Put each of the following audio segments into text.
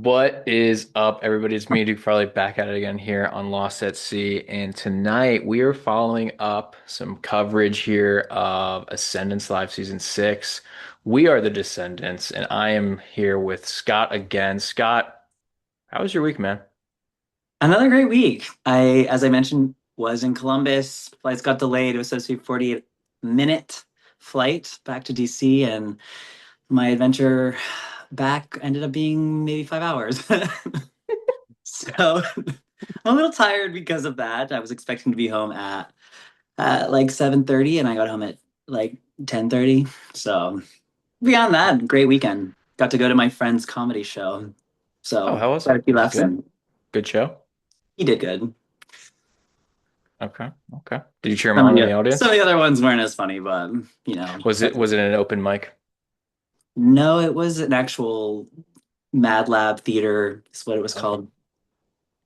What is up, everybody? It's me, Duke Farley, back at it again here on Lost at Sea. And tonight we are following up some coverage here of Ascendance Live Season 6. We are the Descendants, and I am here with Scott again. Scott, how was your week, man? Another great week. As I mentioned, was in Columbus. Flights got delayed. It was supposed to be a 48-minute flight back to DC, and my adventure back ended up being maybe 5 hours. So I'm a little tired because of that. I was expecting to be home at like 7:30, and I got home at like 10:30. So beyond that, great weekend. Got to go to my friend's comedy show. Oh, So how was quite a it? few Was it laughs, good? and Good show? he did good. Okay, okay. Did you cheer him on in the Some of audience? the other ones weren't as funny, but you know, Was it an open mic? no, it was an actual Mad Lab theater, is what it was Okay. called.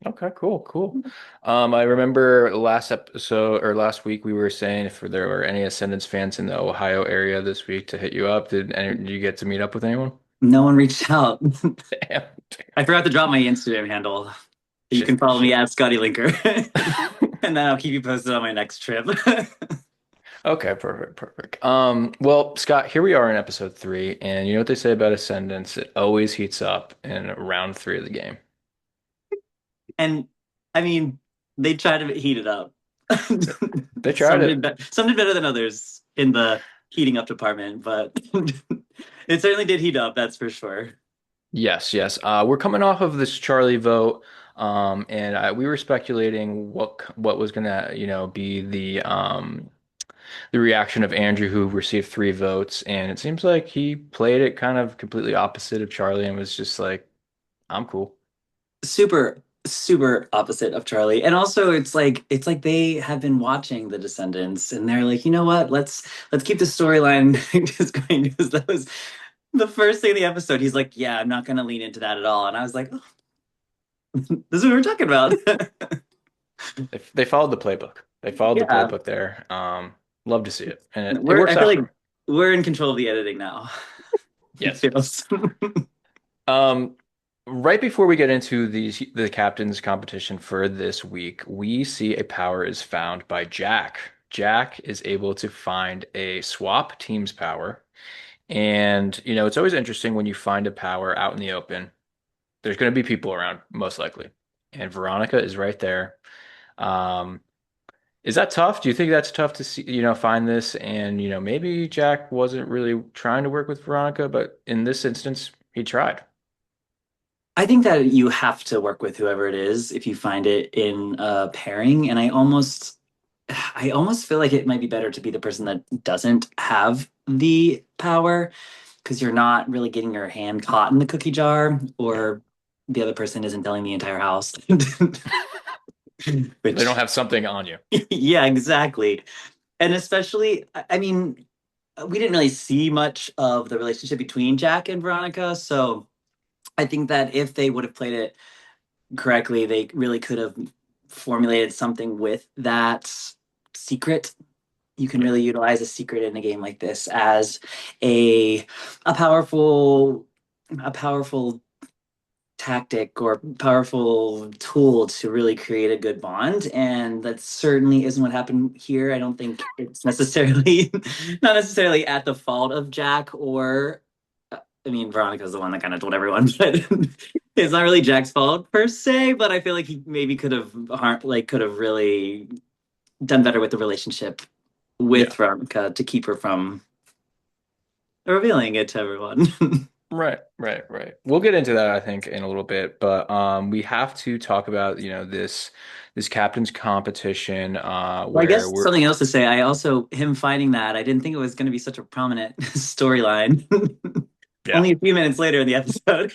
Okay, cool, cool. I remember last episode or last week we were saying if there were any Ascendance fans in the Ohio area this week to hit you up. Did you get to meet up with anyone? No one reached out. Damn, I forgot to drop my Instagram handle. You can shit, follow me shit. at Scotty Linker, and then I'll keep you posted on my next trip. Okay, perfect, perfect. Well, Scott, here we are in episode 3, and you know what they say about Ascendance? It always heats up in round 3 of the game. And I mean, they tried to heat it up. They tried it. Some did better than others in the heating up department, but it certainly did heat up, that's for sure. Yes, yes. We're coming off of this Charlie vote, and we were speculating what was gonna, be the reaction of Andrew, who received 3 votes, and it seems like he played it kind of completely opposite of Charlie and was just like, "I'm cool." Super opposite of Charlie. And also it's like they have been watching The Descendants and they're like, you know what? Let's keep the storyline just going because that was the first thing in the episode. He's like, yeah, I'm not gonna lean into that at all. And I was like, oh, this is what we're talking about. They followed the playbook. They followed the Yeah. playbook there. Love to see it, and it We're works I feel out like for him. we're in control of the editing now. It Yes, yes. feels. Um, right before we get into the captain's competition for this week, we see a power is found by Jack. Jack is able to find a swap team's power. And, it's always interesting when you find a power out in the open. There's going to be people around, most likely. And Veronica is right there. Um, is that tough? Do you think that's tough to see, find this? And, maybe Jack wasn't really trying to work with Veronica, but in this instance, he tried. I think that you have to work with whoever it is if you find it in a pairing. And I almost feel like it might be better to be the person that doesn't have the power because you're not really getting your hand caught in the cookie jar, Yeah. or the other person isn't telling the entire house. They don't Which, have something on you. yeah, exactly. And especially, I mean, we didn't really see much of the relationship between Jack and Veronica. So I think that if they would have played it correctly, they really could have formulated something with that secret. You can Yeah. really utilize a secret in a game like this as a a powerful a powerful tactic or powerful tool to really create a good bond, and that certainly isn't what happened here. I don't think it's necessarily not necessarily at the fault of Jack or I mean, Veronica's the one that kind of told everyone, but it's not really Jack's fault per se. But I feel like he maybe could have really done better with the relationship with Yeah. Veronica to keep her from revealing it to everyone. Right, right, right. We'll get into that, I think, in a little bit, but we have to talk about, this captain's competition Well, I where guess we're something else to say. I also him finding that I didn't think it was going to be such a prominent storyline. yeah. Only a few minutes later in the episode,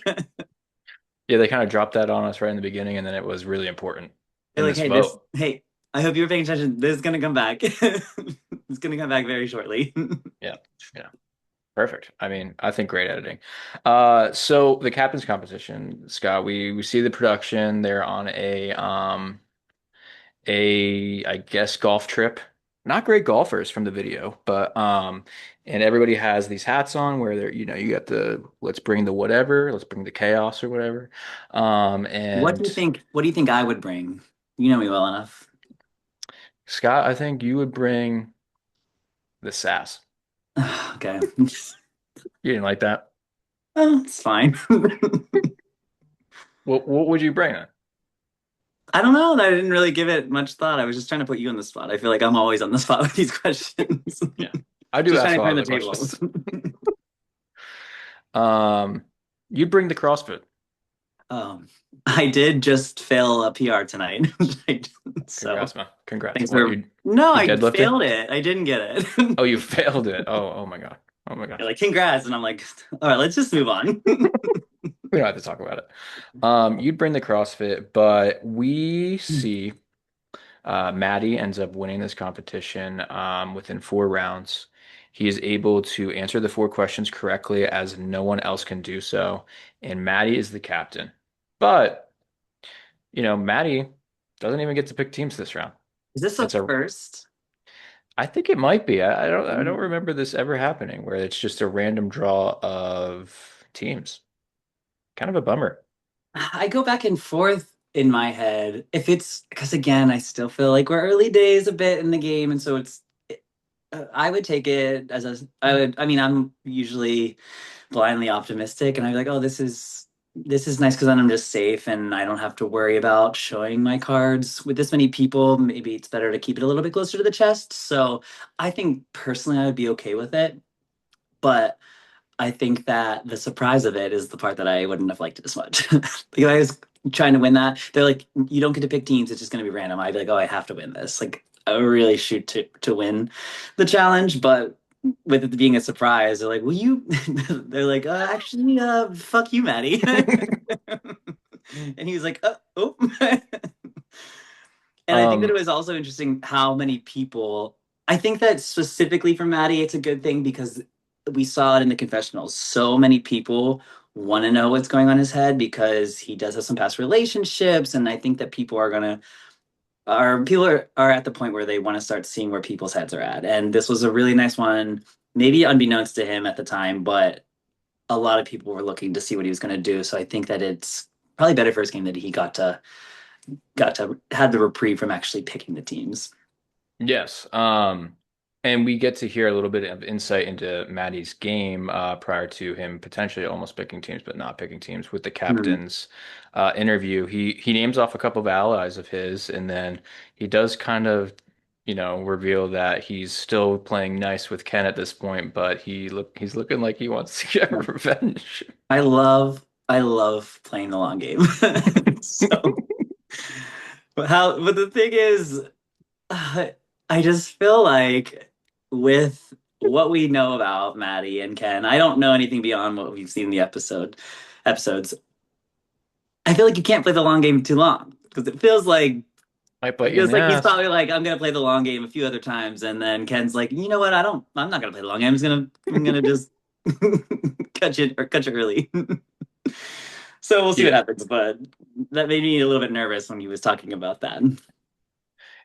Yeah, they kind of dropped that on us right in the beginning, and then it was really important they're in like, this "Hey, this. vote. Hey, I hope you were paying attention. This is going to come back. It's going to come back very shortly." Yeah. Yeah. Perfect. I mean, I think great editing. So the captain's competition, Scott, we see the production. They're on a I guess golf trip. not great golfers from the video, but and everybody has these hats on where they're, you got the let's bring the whatever, let's bring the chaos or whatever. And What do you think I would bring? You know me well enough. Scott, I think you would bring the sass. Okay. You didn't like that? Oh, it's fine. What would you bring then? I don't know. I didn't really give it much thought. I was just trying to put you on the spot. I feel like I'm always on the spot with these questions. Yeah. I do Just ask trying a to lot turn of the the tables. questions. You'd bring the CrossFit. Um, I did just fail a PR tonight. So Congrats, man. Congrats. thanks What for no, you I deadlifting? failed it. I didn't get Oh, it. you failed it. Oh my God. Oh my You're gosh. like, congrats. And I'm like, all right, let's just move on. We don't have to talk about it. You'd bring the CrossFit, but we see Maddie ends up winning this competition within 4 rounds. He is able to answer the 4 questions correctly as no one else can do so. And Maddie is the captain. But, Maddie doesn't even get to pick teams this round. Is this a It's a, first? I think it might be. I don't remember this ever happening where it's just a random draw of teams. Kind of a bummer. I go back and forth in my head. If it's because again, I still feel like we're early days a bit in the game, and so I would take it as I mean, I'm usually blindly optimistic, and I'm like, oh, this is nice because then I'm just safe and I don't have to worry about showing my cards with this many people. Maybe it's better to keep it a little bit closer to the chest. So I think personally, I would be okay with it, but. I think that the surprise of it is the part that I wouldn't have liked it as much. Like I was trying to win that. They're like, you don't get to pick teams, it's just gonna be random. I'd be like, oh, I have to win this. Like I would really shoot to win the challenge, but with it being a surprise, they're like, will you they're like, actually, fuck you, Maddie. And he was like, oh. And I think that it Um, was also interesting how many people. I think that specifically for Maddie, it's a good thing because we saw it in the confessionals. So many people want to know what's going on in his head because he does have some past relationships, and I think that people are at the point where they want to start seeing where people's heads are at. And this was a really nice one, maybe unbeknownst to him at the time, but a lot of people were looking to see what he was going to do. So I think that it's probably better for his game that he got to had the reprieve from actually picking the teams. yes. And we get to hear a little bit of insight into Maddie's game prior to him potentially almost picking teams, but not picking teams with the Mhm. captain's interview. He names off a couple of allies of his, and then he does kind of, reveal that he's still playing nice with Ken at this point, but he's looking like he wants to get revenge. I love playing the long game. So, but the thing is, uh, I just feel like with what we know about Maddie and Ken, I don't know anything beyond what we've seen in the episodes. I feel like you can't play the long game too long because Might bite it you in feels the like he's ass. probably like, I'm gonna play the long game a few other times, and then Ken's like, you know what? I'm not gonna play the long game. I'm gonna just cut you early. So we'll see what Yeah. happens, but that made me a little bit nervous when he was talking about that.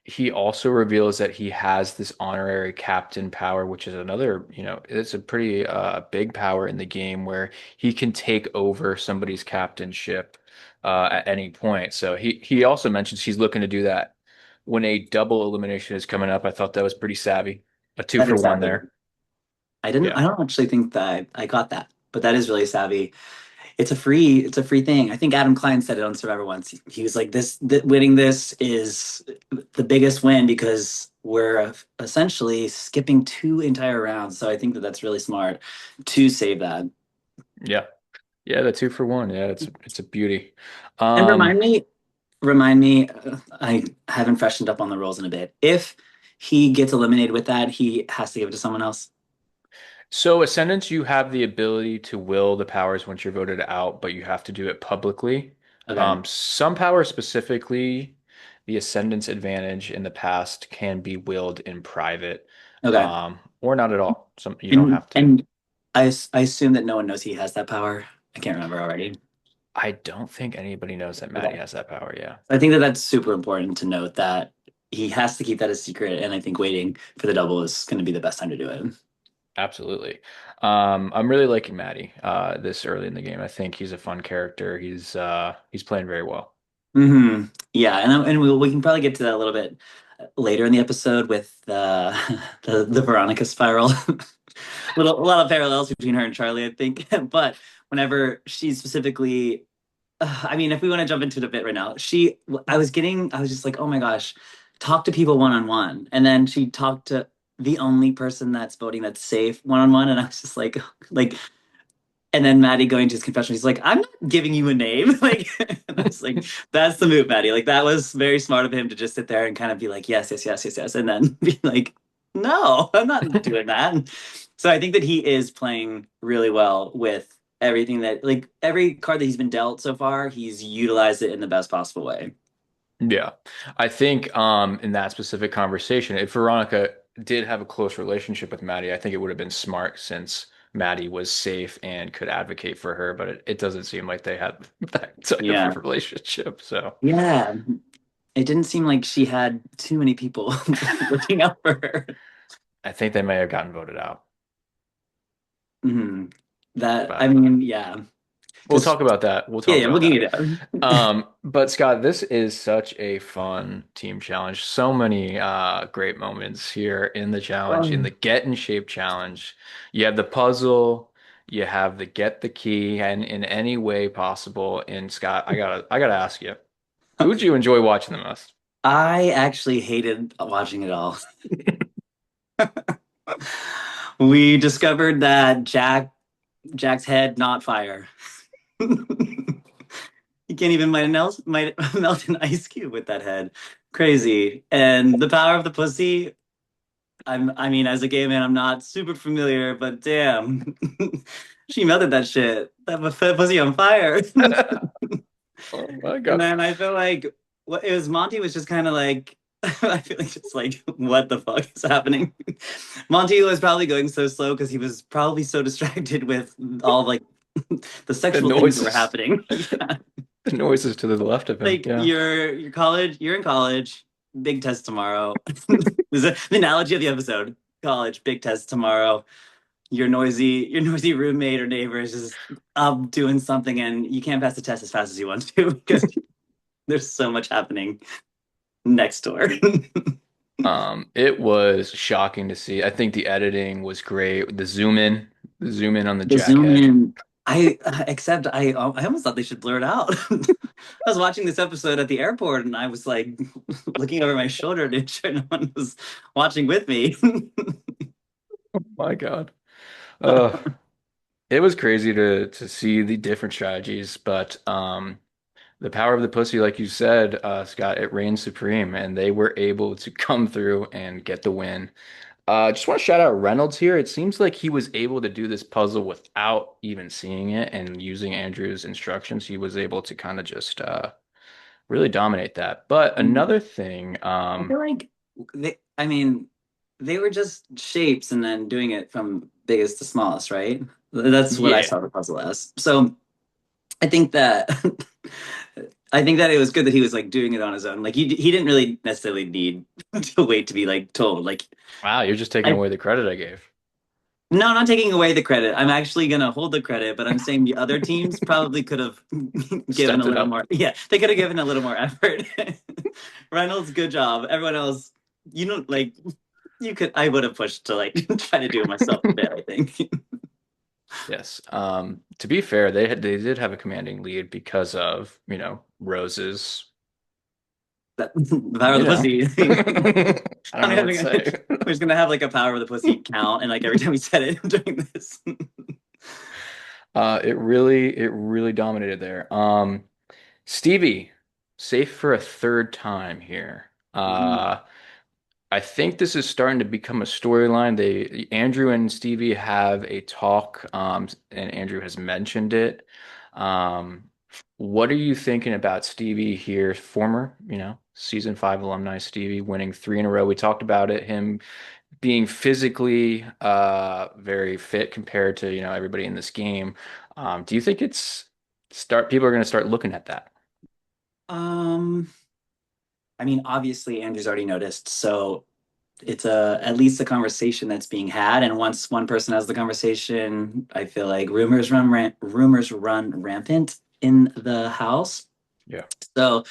He also reveals that he has this honorary captain power, which is another, it's a pretty big power in the game where he can take over somebody's captainship at any point. So he also mentions he's looking to do that when a double elimination is coming up. I thought that was pretty savvy. A two That for is one savvy. there. I Yeah. don't actually think that I got that, but that is really savvy. It's a free thing. I think Adam Klein said it on Survivor once. He was like, winning this is the biggest win because we're essentially skipping 2 entire rounds. So I think that that's really smart to save that. Yeah. Yeah, the 2 for 1. Yeah, it's a beauty. And Um, remind me, I haven't freshened up on the rules in a bit. If he gets eliminated with that, he has to give it to someone else. So, Ascendants, you have the ability to will the powers once you're voted out, but you have to do it publicly. Okay. Some powers, specifically the Ascendant's advantage in the past, can be willed in private, Okay. or not at all. Some you don't And have to. and I assume that no one knows he has that power. I can't remember already. I don't think anybody knows that Okay. Maddie has that power. Yeah. I think that that's super important to note that. he has to keep that a secret, and I think waiting for the double is going to be the best time to do it. Absolutely. I'm really liking Maddie this early in the game. I think he's a fun character. He's playing very well. Yeah, and we can probably get to that a little bit later in the episode with the Veronica spiral. A lot of parallels between her and Charlie, I think. But whenever she's specifically, I mean, if we want to jump into it a bit right now, I was just like, oh my gosh, talk to people one on one, and then she talked to the only person that's voting that's safe one on one, and I was just like, and then Maddie going to his confession, he's like, I'm not giving you a name. Like, and I was like, that's the move, Maddie. Like, that was very smart of him to just sit there and kind of be like, yes, yes, yes, yes, yes. And then be like, no, I'm not doing that. So I think that he is playing really well with everything that, like, every card that he's been dealt so far, he's utilized it in the best possible way. Yeah. I think in that specific conversation, if Veronica did have a close relationship with Maddie, I think it would have been smart since Maddie was safe and could advocate for her, but it doesn't seem like they had that type of Yeah. relationship. So Yeah. It didn't seem like she had too many people looking out for her. I think they may have gotten voted out. Mhm. That, I But mean, yeah. we'll Because talk about that. We'll yeah, talk yeah, we'll about get that. it down. But Scott, this is such a fun team challenge. So many great moments here in the challenge, in the Oh. get in shape challenge. You have the puzzle, you have the get the key, and in any way possible. And Scott, I gotta ask you, who'd you enjoy watching the most? I actually hated watching it all. We discovered that Jack's head not fire. He can't even might melt an ice cube with that head. Crazy. And the power of the pussy. I mean, as a gay man, I'm not super familiar, but damn, she melted that shit. That pussy on fire. Oh my And God. then I feel like what it was Monty was just kind of like I feel like just like what the fuck is happening? Monty was probably going so slow because he was probably so distracted with all like the The sexual things that were noises, happening. Yeah. the noises to the left of him. Like Yeah. you're in college, big test tomorrow. This is the analogy of the episode. College, big test tomorrow. Your noisy roommate or neighbor is just up doing something and you can't pass the test as fast as you want to because there's so much happening next door. It was shocking to see. I think the editing was great. The zoom in on the The Jack zoom head. in, I almost thought they should blur it out. I was watching this episode at the airport and I was like looking over my shoulder to ensure no one was watching with me. My God. Uh, it was crazy to see the different strategies, but the power of the pussy, like you said, Scott, it reigned supreme, and they were able to come through and get the win. Just want to shout out Reynolds here. It seems like he was able to do this puzzle without even seeing it and using Andrew's instructions. He was able to kind of just really dominate that. But another thing, I feel like I mean, they were just shapes and then doing it from biggest to smallest, right? That's what I yeah. saw the puzzle as. So I think that I think that it was good that he was like doing it on his own. Like he didn't really necessarily need to wait to be like told. Like Wow, you're just taking I away the credit I gave. no, I'm not taking away the credit. I'm actually gonna hold the credit, but I'm saying the other teams probably could have given a Stepped it little up. more. Yeah, they could have given a little more effort. Reynolds, good job. Everyone else, you know, like you could. I would have pushed to like try to do it myself a bit. I think Yes. To be fair, they did have a commanding lead because of, Rose's, that the power of you the know. pussy. I don't I'm know what to having say. we're just gonna have like a power of the pussy count, and like every time we said it during this. It really dominated there. Stevie, safe for a third time here. I think this is starting to become a storyline. Andrew and Stevie have a talk, and Andrew has mentioned it. Um, what are you thinking about Stevie here, former, season five alumni Stevie winning three in a row? We talked about it, him being physically very fit compared to, everybody in this game. Do you think people are going to start looking at that? Um, I mean, obviously Andrew's already noticed, so it's at least a conversation that's being had. And once one person has the conversation, I feel like rumors run rampant in the house. Yeah. So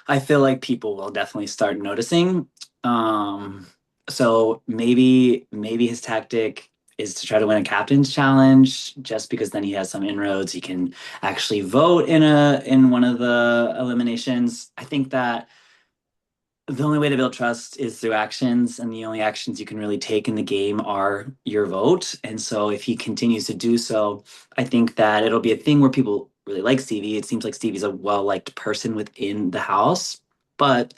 I feel like people will definitely start noticing. Um, so maybe his tactic is to try to win a captain's challenge, just because then he has some inroads. He can actually vote in one of the eliminations. I think that the only way to build trust is through actions, and the only actions you can really take in the game are your vote. And so, if he continues to do so, I think that it'll be a thing where people really like Stevie. It seems like Stevie's a well liked person within the house, but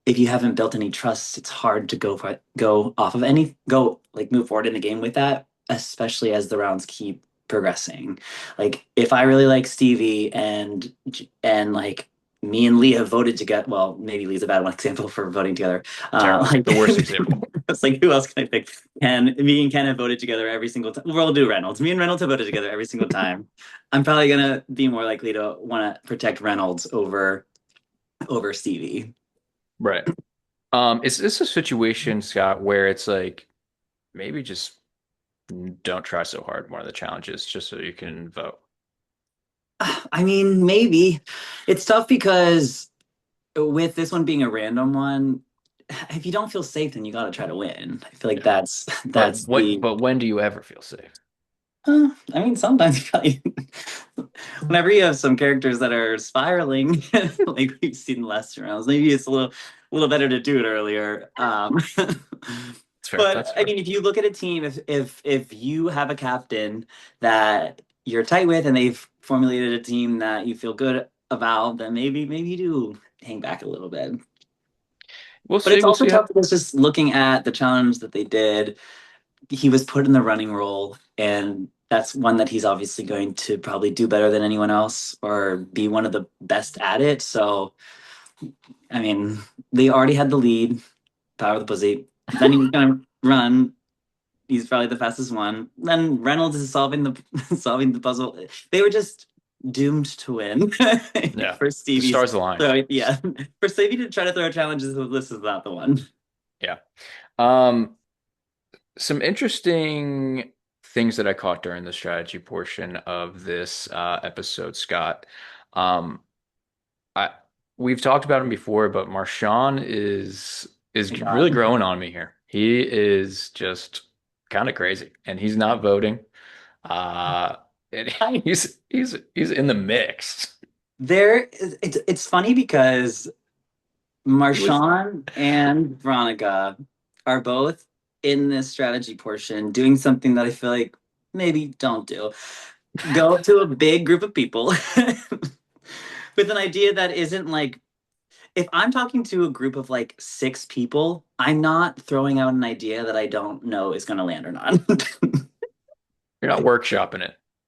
if you haven't built any trust, it's hard to go off of any go like move forward in the game with that, especially as the rounds keep progressing. Like if I really like Stevie and like me and Lee have voted together. Well, maybe Lee's a bad one example for voting together. Terrible. Like The worst example. it's like who else can I pick? And me and Ken have voted together every single time. We'll do Reynolds. Me and Reynolds have voted together every single time. I'm probably gonna be more likely to want to protect Reynolds over Stevie. Right. Is this a situation, Scott, where it's like maybe just don't try so hard one of the challenges just so you can vote? I mean, maybe. It's tough because with this one being a random one, if you don't feel safe, then you got to try to win. I feel like Yeah. that's the. But when do you ever feel safe? I mean, sometimes you probably, whenever you have some characters that are spiraling, like we've seen in the last two rounds, maybe it's a little better to do it earlier. That's fair. But That's I fair. mean, if you look at a team, if you have a captain that you're tight with, and they've formulated a team that you feel good about, then maybe you do hang back a little bit. We'll But see. it's We'll also see how. tough because just looking at the challenge that they did, he was put in the running role, and that's one that he's obviously going to probably do better than anyone else or be one of the best at it. So, I mean, they already had the lead, power of the pussy. Then he was going to run. He's probably the fastest one. Then Reynolds is solving the solving the puzzle. They were just doomed to win Yeah. for The Stevie's. stars aligned. So yeah, for Stevie to try to throw challenges, this is not the one. Yeah. Um, some interesting things that I caught during the strategy portion of this episode, Scott. Um, I we've talked about him before, but Marshawn is My really God. growing on me here. He is just kind of crazy, and he's not voting. Uh, and I he's in the mix. it's funny because He was Marshawn and Veronica are both in this strategy portion doing something that I feel like maybe don't do. Go to a big group of people with an idea that isn't like if I'm talking to a group of like six people, I'm not throwing out an idea that I don't know is going to land or not. you're not workshopping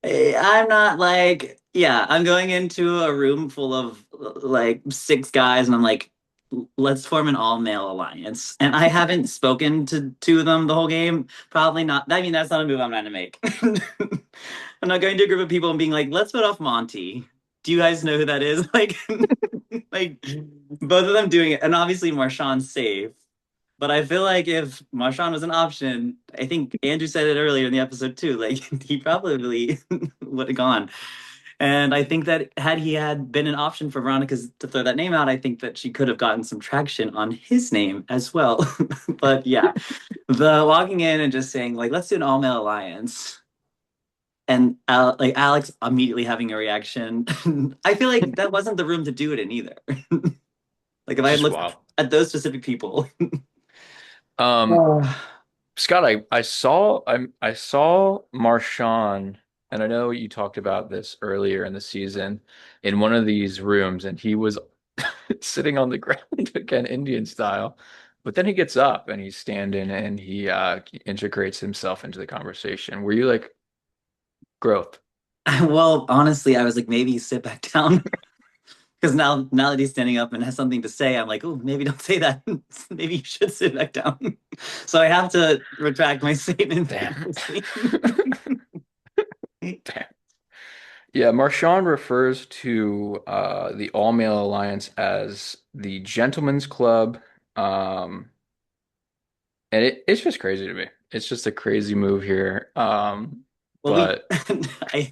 it. I'm not like, yeah, I'm going into a room full of like six guys and I'm like, let's form an all male alliance. And I haven't spoken to two of them the whole game. Probably not. I mean, that's not a move I'm going to make. I'm not going to a group of people and being like, let's put off Monty. Do you guys know who that is? Like, like both of them doing it. And obviously Marshawn's safe. But I feel like if Marshawn was an option, I think Andrew said it earlier in the episode too. Like he probably would have gone. And I think that had he had been an option for Veronica to throw that name out, I think that she could have gotten some traction on his name as well. But yeah, the walking in and just saying like, let's do an all male alliance, and like Alex immediately having a reaction. I feel like that wasn't the room to do it in either. Like if I It's had just looked wild. at those specific people. Um, Oh. Scott, I saw Marshawn, and I know you talked about this earlier in the season in one of these rooms, and he was sitting on the ground again, Indian style. But then he gets up and he's standing and he integrates himself into the conversation. Were you like growth? Well, honestly, I was like, maybe sit back down because now that he's standing up and has something to say, I'm like, oh, maybe don't say that. Maybe you should sit back down. So I have to retract my statement Damn. previously. Damn. Yeah, Marchand refers to the all-male alliance as the Gentleman's Club. Um, and it's just crazy to me. It's just a crazy move here. Well, we But I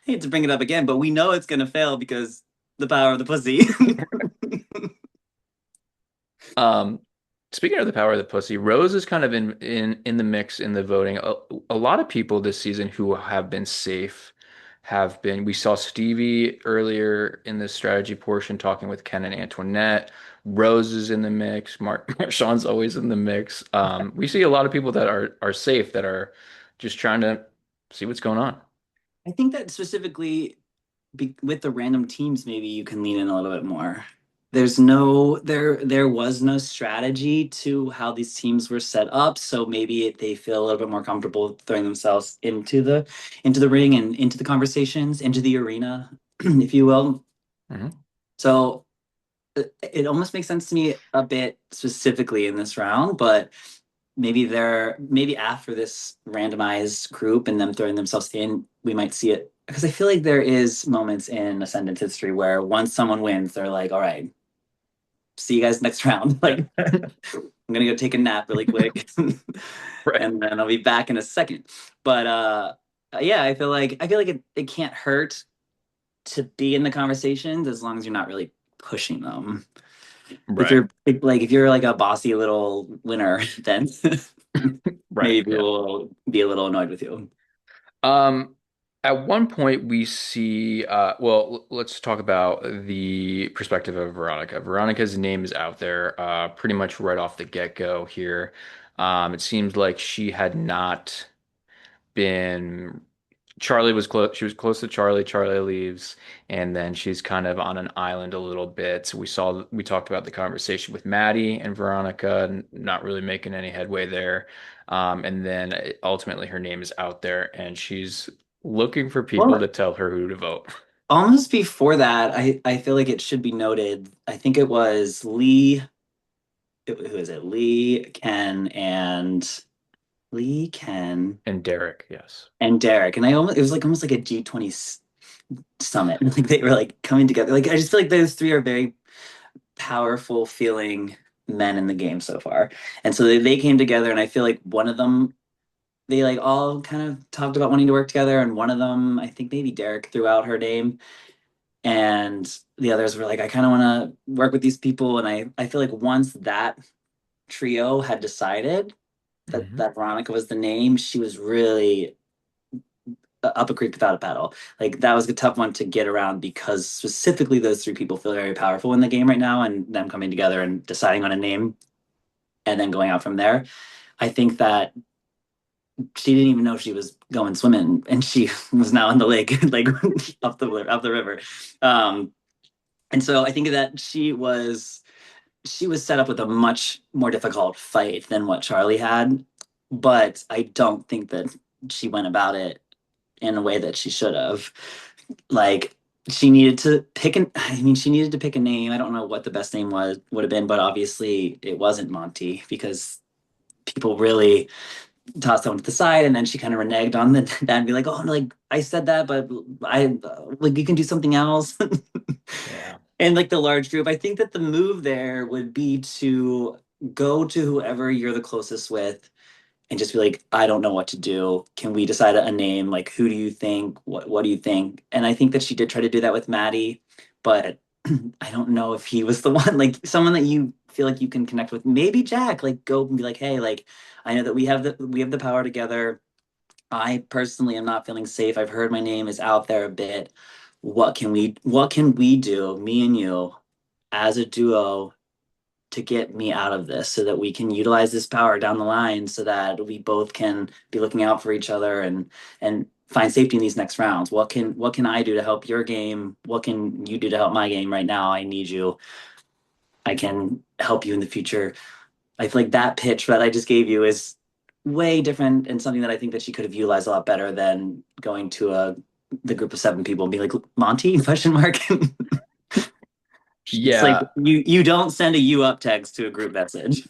hate to bring it up again, but we know it's gonna fail because the power of the pussy. Um, Speaking of the power of the pussy, Rose is kind of in the mix in the voting. A lot of people this season who have been safe have been. We saw Stevie earlier in the strategy portion talking with Ken and Antoinette. Rose is in the mix. Marshawn's always in the mix. We see a lot of people that are safe that are just trying to see what's going on. I think that specifically with the random teams, maybe you can lean in a little bit more. There was no strategy to how these teams were set up, so maybe they feel a little bit more comfortable throwing themselves into the ring and into the conversations, into the arena, if you will. Mhm. So it almost makes sense to me a bit specifically in this round, but maybe after this randomized group and them throwing themselves in, we might see it because I feel like there is moments in Ascendance history where once someone wins, they're like, "All right, see you guys next round." Yeah. Like, I'm gonna go take a nap really quick, Right. and then I'll be back in a second. But yeah, I feel like it can't hurt to be in the conversations as long as you're not really pushing them. Right. If you're like a bossy little winner, then Right. maybe Yeah. people will be a little annoyed with you. Um, at one point we see, let's talk about the perspective of Veronica. Veronica's name is out there, pretty much right off the get-go here. It seems like she had not been Charlie was close. She was close to Charlie. Charlie leaves, and then she's kind of on an island a little bit. We talked about the conversation with Maddie and Veronica, not really making any headway there. And then ultimately her name is out there, and she's looking for people Well, to tell her who to vote. almost before that, I feel like it should be noted. I think it was Lee. Who is it? Lee, Ken, And Derek, yes. and Derek. And I almost it was like almost like a G20 summit. Like they were like coming together. Like I just feel like those three are very powerful feeling men in the game so far. And so they came together, and I feel like one of them they like all kind of talked about wanting to work together, and one of them, I think maybe Derek, threw out her name, and the others were like, I kind of want to work with these people. And I feel like once that trio had decided Hmm. that Veronica was the name, she was really up a creek without a paddle. Like that was a tough one to get around because specifically those three people feel very powerful in the game right now, and them coming together and deciding on a name and then going out from there. I think that she didn't even know she was going swimming, and she was now in the lake, like up the river. Um, and so I think that she was set up with a much more difficult fight than what Charlie had, but I don't think that she went about it in a way that she should have. Like she needed to pick an I mean she needed to pick a name. I don't know what the best name was would have been, but obviously it wasn't Monty because people really tossed that one to the side, and then she kind of reneged on that and be like, oh, no, like I said that, but I like you can do something else. Yeah. And like the large group, I think that the move there would be to go to whoever you're the closest with and just be like, I don't know what to do. Can we decide a name? Like, who do you think? What do you think? And I think that she did try to do that with Maddie, but I don't know if he was the one, like someone that you feel like you can connect with. Maybe Jack, like go and be like, hey, like I know that we have the power together. I personally am not feeling safe. I've heard my name is out there a bit. What can we do, me and you, as a duo to get me out of this so that we can utilize this power down the line so that we both can be looking out for each other and find safety in these next rounds. What can I do to help your game? What can you do to help my game right now? I need you. I can help you in the future. I feel like that pitch that I just gave you is way different and something that I think that she could have utilized a lot better than going to a the group of seven people and being like Monty question mark. It's like Yeah. you don't send a you up text to a group message.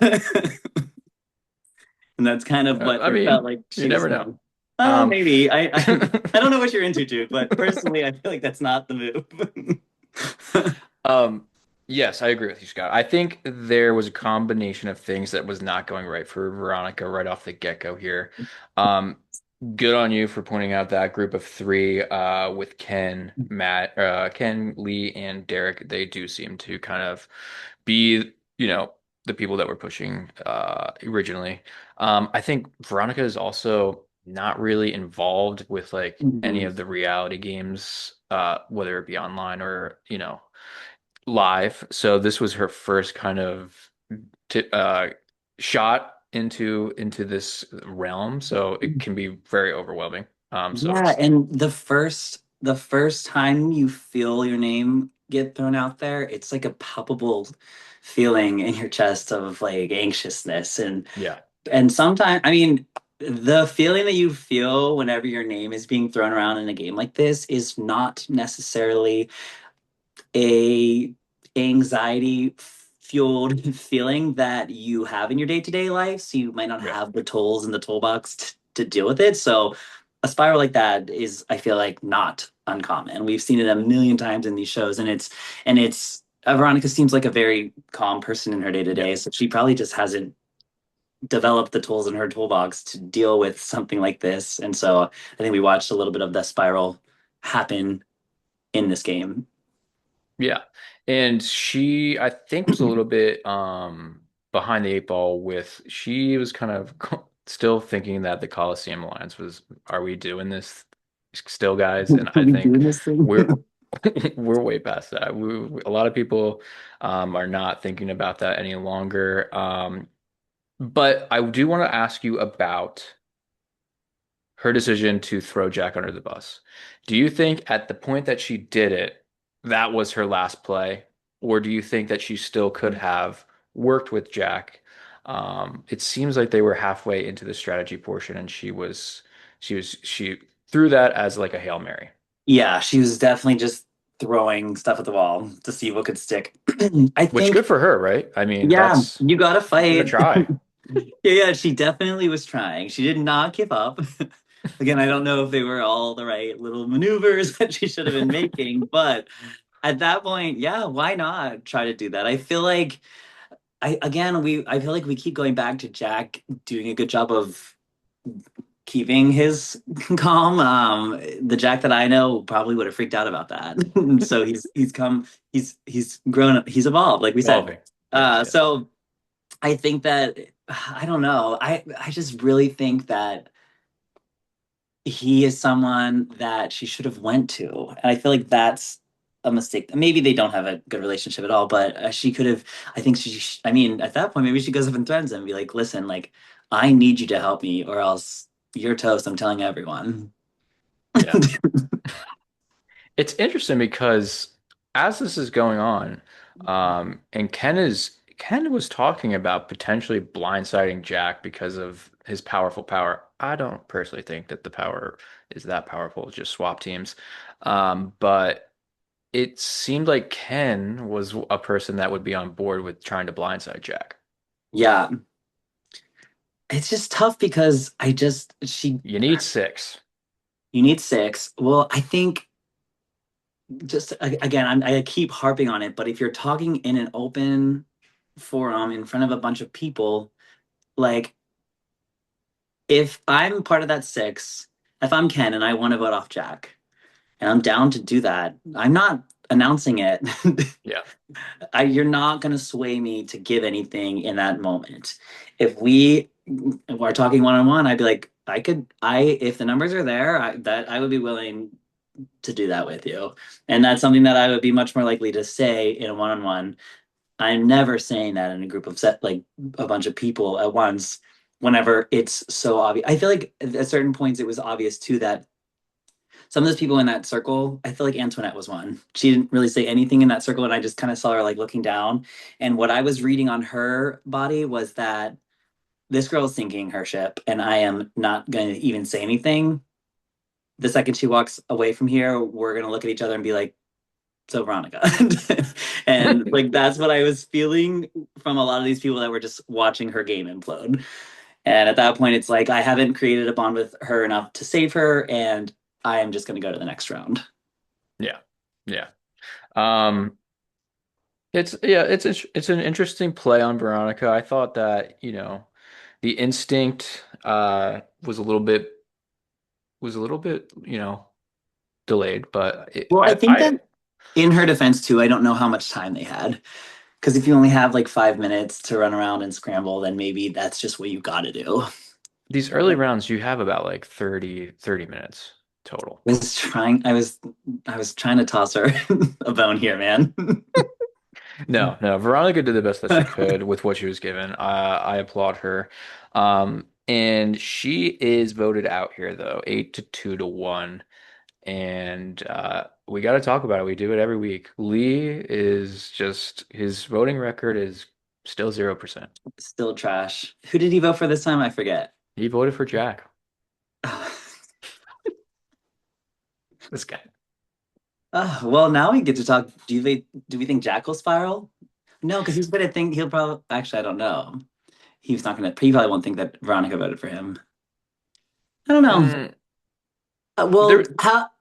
And that's kind of what I it felt mean, like you she was never know. doing. Um, Maybe. I don't know what you're into, Jude, but personally, I feel like that's not the move. Um, yes, I agree with you, Scott. I think there was a combination of things that was not going right for Veronica right off the get-go here. Um, Good on you for pointing out that group of three with Ken, Lee, and Derek. They do seem to kind of be, the people that were pushing originally. I think Veronica is also not really involved with like any Mhm. of the reality games, whether it be online or, live. So this was her first kind of t shot into this realm. So it can be very overwhelming. So Yeah, it's and the first time you feel your name get thrown out there, it's like a palpable feeling in your chest of like anxiousness yeah, and sometimes I mean the feeling that you feel whenever your name is being thrown around in a game like this is not necessarily a anxiety fueled feeling that you have in your day-to-day life, so you might not yeah, have the tools in the toolbox to deal with it. So a spiral like that is, I feel like, not uncommon. We've seen it a million times in these shows, and it's Veronica seems like a very calm person in her yeah, day-to-day, so she probably just hasn't developed the tools in her toolbox to deal with something like this. And so I think we watched a little bit of the spiral happen in this game. yeah. And she, I think, was a little bit behind the eight ball with she was kind of still thinking that the Coliseum Alliance was, are we doing this still, guys? And Are I we think doing this thing? we're we're way past that. A lot of people are not thinking about that any longer. But I do want to ask you about her decision to throw Jack under the bus. Do you think at the point that she did it, that was her last play? Or do you think that she still could have worked with Jack? It seems like they were halfway into the strategy portion and she threw that as like a Hail Mary, Yeah, she was definitely just throwing stuff at the wall to see what could stick. I which think, good for her, right? I mean, yeah, that's you gotta you're gonna fight. try. Yeah, she definitely was trying. She did not give up. Again, I don't know if they were all the right little maneuvers that she should have been making, but at that point, yeah, why not try to do that? I feel like I feel like we keep going back to Jack doing a good job of keeping his calm. The Jack that I know probably would have freaked out about that. So he's grown up, he's evolved, like we said. Evolving. Yes, yes. So I think that I don't know. I just really think that he is someone that she should have went to, and I feel like that's a mistake. Maybe they don't have a good relationship at all, but she could have. I think she. I mean, at that point, maybe she goes up and threatens him and be like, "Listen, like, I need you to help me, or else you're toast. I'm telling everyone." Yeah. It's interesting because as this is going on, and Ken was talking about potentially blindsiding Jack because of his powerful power. I don't personally think that the power is that powerful, just swap teams. But it seemed like Ken was a person that would be on board with trying to blindside Jack. Yeah, it's just tough because I just she. You need six. You need six. Well, I think just again, I keep harping on it, but if you're talking in an open forum in front of a bunch of people, like if I'm part of that six, if I'm Ken and I want to vote off Jack, and I'm down to do that, I'm not announcing it. Yeah. You're not going to sway me to give anything in that moment. If we're talking one on one, I'd be like, if the numbers are there, that I would be willing to do that with you. And that's something that I would be much more likely to say in a one on one. I'm never saying that in a group of like a bunch of people at once whenever it's so obvious. I feel like at certain points it was obvious too that some of those people in that circle, I feel like Antoinette was one. She didn't really say anything in that circle, and I just kind of saw her like looking down. And what I was reading on her body was that this girl is sinking her ship, and I am not going to even say anything. The second she walks away from here, we're going to look at each other and be like, so Veronica. And like that's what I was feeling from a lot of these people that were just watching her game implode. And at that point, it's like I haven't created a bond with her enough to save her, and I am just going to go to the next round. Yeah. Yeah. Um, it's an interesting play on Veronica. I thought that, the instinct was a little bit, delayed, but Well, I think that in her defense too, I don't know how much time they had. Because if you only have like 5 minutes to run around and scramble, then maybe that's just what you got to do. these early rounds you have about like 30 minutes total. I was trying to toss her a bone here, man. No, no, Veronica did the best that she could with what she was given. I applaud her. And she is voted out here though, 8 to 2 to 1. And we got to talk about it. We do it every week. Lee is just his voting record is still 0%. Still trash. Who did he vote for this time? I forget. He voted for Jack. This guy. Well, now we get to talk. Do we think Jack will spiral? No, because he's gonna think he'll probably. Actually, I don't know. He's not gonna. He probably won't think that Veronica voted for him. I don't know. Mm, Well, there,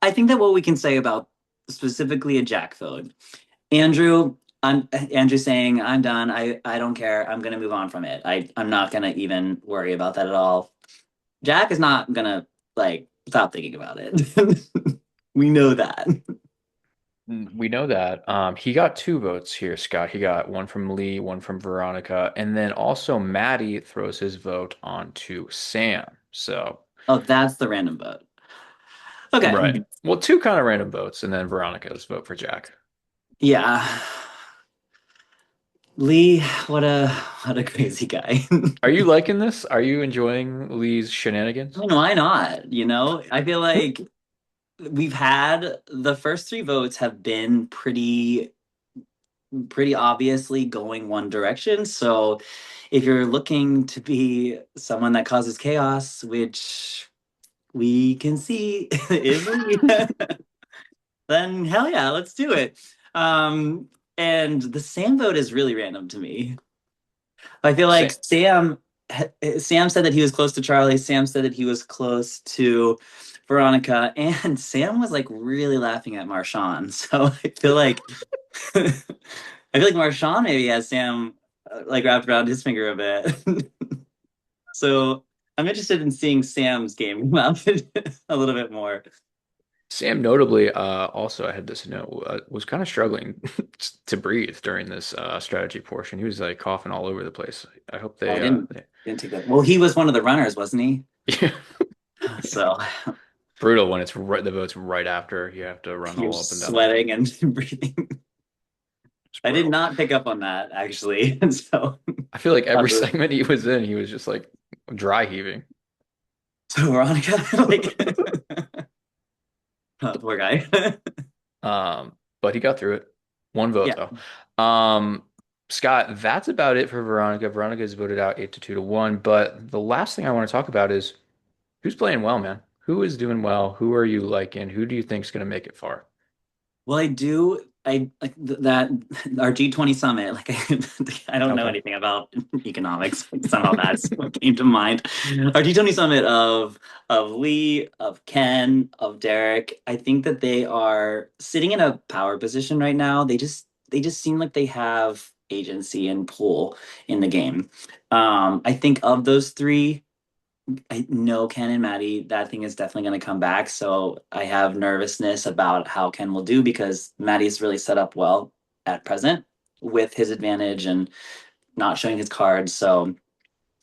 I think that what we can say about specifically a Jack vote, Andrew saying I'm done. I don't care. I'm gonna move on from it. I'm not gonna even worry about that at all. Jack is not gonna like stop thinking about it. We know that. we know that. He got two votes here, Scott. He got one from Lee, one from Veronica, and then also Maddie throws his vote onto Sam. So, Oh, that's the random vote. Okay. right. Well, two kind of random votes, and then Veronica's vote for Jack. Yeah. Lee, what a crazy guy. Are you liking this? Are you enjoying Lee's I shenanigans? mean, why not? I feel like we've had the first three votes have been pretty obviously going one direction. So if you're looking to be someone that causes chaos, which we can see is Lee, then hell yeah, let's do it. Um, and the Sam vote is really random to me. I feel like Same. Sam said that he was close to Charlie. Sam said that he was close to Veronica, and Sam was like really laughing at Marshawn. So I feel like Marshawn maybe has Sam like wrapped around his finger a bit. So I'm interested in seeing Sam's game come out a little bit more. Sam notably, also I had this note, was kind of struggling to breathe during this strategy portion. He was like coughing all over the place. I hope Oh, I they didn't take that. Well, he was one of the runners, wasn't he? yeah, So brutal when it's right the vote's right after you have to run you're all up and down the. sweating and breathing. It's I did brutal. not pick up on that actually. So, I feel like every so segment he was in, he was just like dry heaving. Veronica, like, oh, poor guy. But he got through it. One vote Yeah. though. Scott, that's about it for Veronica. Veronica is voted out 8 to 2 to 1. But the last thing I want to talk about is who's playing well, man? Who is doing well? Who are you liking? Who do you think is going to make it far? Well, I do. I like that our G20 summit. Like, I don't know Okay. anything about economics. Somehow that's what came to mind. Our G20 summit of Lee, of Ken, of Derek. I think that they are sitting in a power position right now. They just seem like they have agency and pull in the game. I think of those three. I know Ken and Maddie, that thing is definitely going to come back. So I have nervousness about how Ken will do because Maddie's really set up well at present with his advantage and not showing his cards. So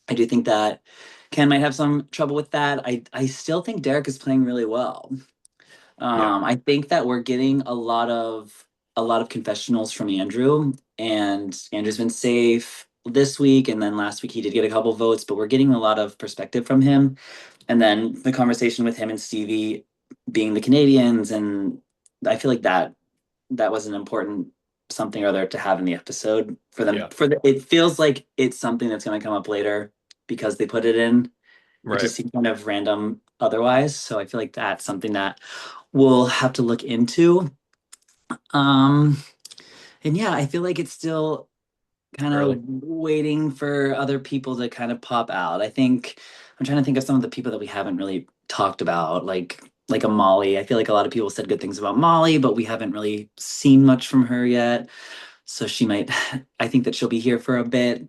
I do think that Ken might have some trouble with that. I still think Derek is playing really well. Yeah. I think that we're getting a lot of confessionals from Andrew, and Andrew's been safe this week, and then last week he did get a couple votes, but we're getting a lot of perspective from him. And then the conversation with him and Stevie being the Canadians, and I feel like that was an important something or other to have in the episode for them. Yeah. It feels like it's something that's going to come up later because they put it in. It Right. just seemed kind of random otherwise. So I feel like that's something that we'll have to look into. Um, and yeah, I feel like it's still. kind of early. waiting for other people to kind of pop out. I think I'm trying to think of some of the people that we haven't really talked about, like a Molly. I feel like a lot of people said good things about Molly, but we haven't really seen much from her yet. So she might, I think that she'll be here for a bit.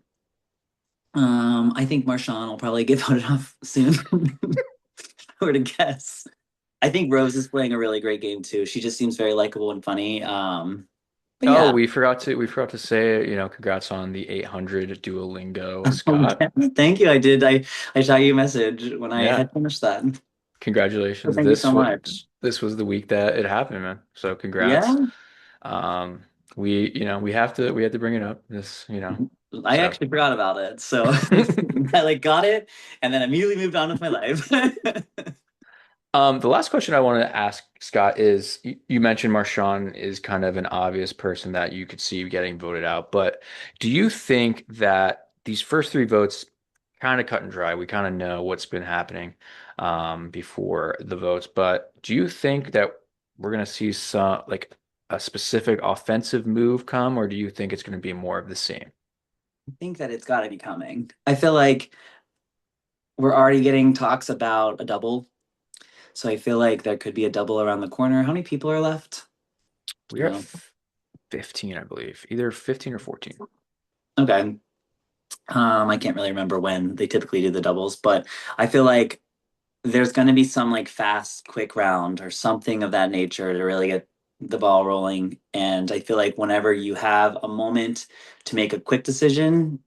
I think Marshawn will probably get voted off soon. I were to guess. I think Rose is playing a really great game too. She just seems very likable and funny. But Oh, yeah. we forgot to say, congrats on the 800 Duolingo, Oh, Scott. thank you. I did. I shot you a message when I Yeah, had finished that. So congratulations. thank you so much. This was the week that it happened, man. So congrats. Yeah, Um, we had to bring it up. I So. actually forgot about it. So I like got it and then immediately moved on with my life. The last question I wanted to ask Scott is you mentioned Marshawn is kind of an obvious person that you could see getting voted out, but do you think that these first three votes kind of cut and dry? We kind of know what's been happening before the votes, but do you think that we're going to see some like a specific offensive move come, or do you think it's going to be more of the same? I think that it's got to be coming. I feel like we're already getting talks about a double. So I feel like there could be a double around the corner. How many people are left? Do you We're at know? 15, I believe, either 15 or 14. Okay. I can't really remember when they typically do the doubles, but I feel like there's going to be some like fast, quick round or something of that nature to really get the ball rolling. And I feel like whenever you have a moment to make a quick decision,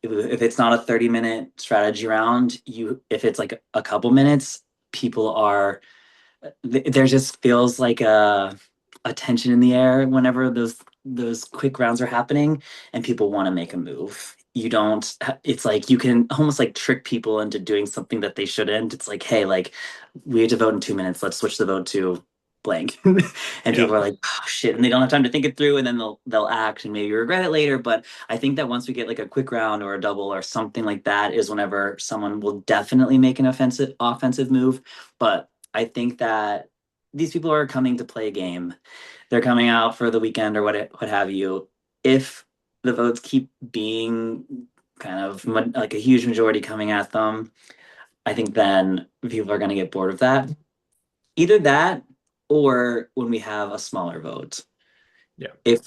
if it's not a 30-minute strategy round, if it's like a couple minutes, people are there just feels like a tension in the air whenever those quick rounds are happening and people want to make a move. You don't, it's like you can almost like trick people into doing something that they shouldn't. It's like, hey, like we have to vote in 2 minutes. Let's switch the vote to blank. And people Yep. are like, oh shit. And they don't have time to think it through and then they'll act and maybe regret it later. But I think that once we get like a quick round or a double or something like that is whenever someone will definitely make an offensive move. But I think that these people are coming to play a game. They're coming out for the weekend or what have you. If the votes keep being kind of like a huge majority coming at them, I think then people are going to get bored of that. Either that or when we have a smaller vote. Yeah. If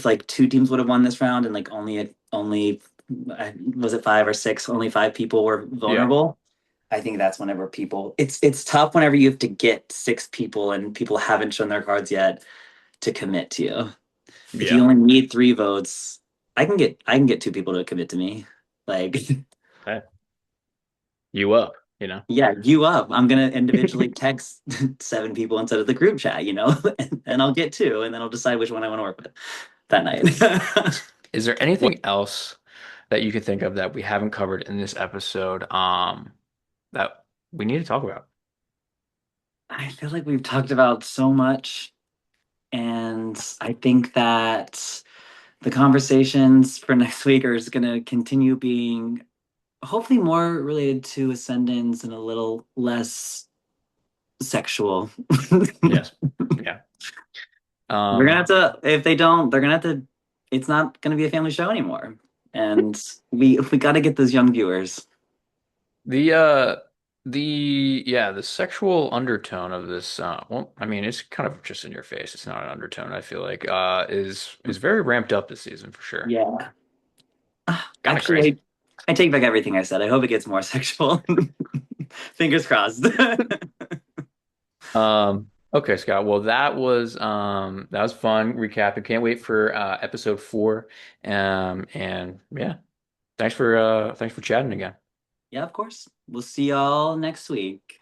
like two teams would have won this round and like only was it five or six, only five people were Yeah. vulnerable. I think that's whenever people it's tough whenever you have to get six people and people haven't shown their cards yet to commit to you. If you Yeah. only need three votes, I can get two people to commit to me. Like, Hey, you up, you know? yeah, you up. I'm gonna individually text seven people instead of the group chat, and I'll get two, and then I'll decide which one I want to work with that night. Is there What anything else that you could think of that we haven't covered in this episode, that we need to talk about? I feel like we've talked about so much, and I think that the conversations for next week are going to continue being hopefully more related to ascendants and a little less sexual. Yes. Yeah. We're gonna Um, have to, if they don't, they're gonna have to, it's not gonna be a family show anymore. And we got to get those young viewers. the uh the sexual undertone of this well, I mean, it's kind of just in your face. It's not an undertone, I feel like, is very ramped up this season for sure. Yeah. Kind of crazy. Actually, I take back everything I said. I hope it gets more sexual. Fingers crossed. Okay, Scott. Well, that was fun recapping. Can't wait for episode 4. And yeah, thanks for chatting again. Yeah, of course. We'll see y'all next week.